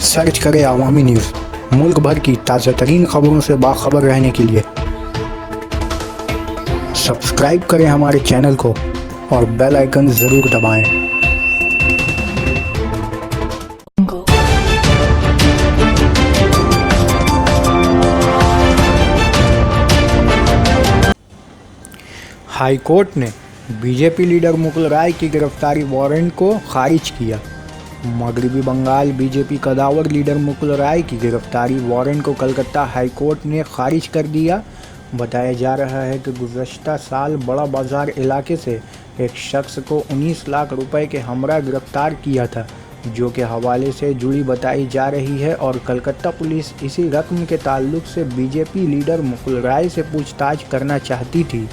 Search करें अवामी news. मुल्क भर की ताज़ा तरीन खबरों से बाखबर रहने के लिए सब्सक्राइब करें हमारे चैनल को और बेल आइकन ज़रूर दबाएं। हाई कोर्ट ने बीजेपी लीडर मुकुल राय की गिरफ्तारी वारंट को खारिज किया। मगरबी बंगाल बीजेपी कदावर लीडर मुकुल राय की गिरफ्तारी वारंट को कलकत्ता हाई कोर्ट ने खारिज कर दिया। बताया जा रहा है कि गुज़श्ता साल बड़ा बाजार इलाके से एक शख्स को 19 लाख रुपए के हमरा गिरफ्तार किया था, जो के हवाले से जुड़ी बताई जा रही है। और कलकत्ता पुलिस इसी रकम के ताल्लुक से बीजेपी लीडर मुकुल राय से पूछताछ करना चाहती थी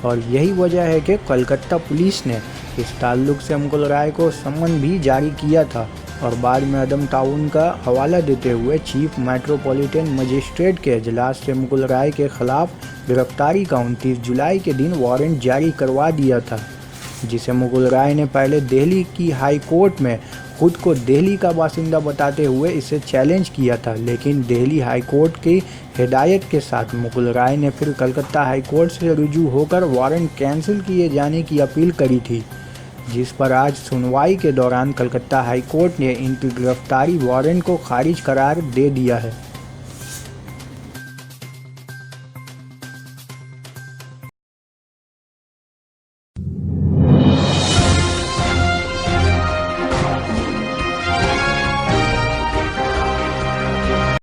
और यही वजह है कि कलकत्ता पुलिस ने इस ताल्लुक से मुकुल राय को सम्मन भी जारी किया था और बाद में अदम ताउन का हवाला देते हुए चीफ मेट्रोपॉलिटन मजिस्ट्रेट के इजलास से मुकुल राय के खिलाफ गिरफ्तारी का 29 जुलाई के दिन वारंट जारी करवा दिया था, जिसे मुकुल राय ने पहले दिल्ली की हाई कोर्ट में खुद को दिल्ली का बासिंदा बताते हुए इसे चैलेंज किया था। लेकिन दिल्ली हाई कोर्ट की हिदायत के साथ मुकुल राय ने फिर कलकत्ता हाई कोर्ट से रुजू होकर वारंट कैंसिल किए जाने की अपील करी थी, जिस पर आज सुनवाई के दौरान कलकत्ता हाई कोर्ट ने इनकी गिरफ्तारी वारंट को खारिज करार दे दिया है।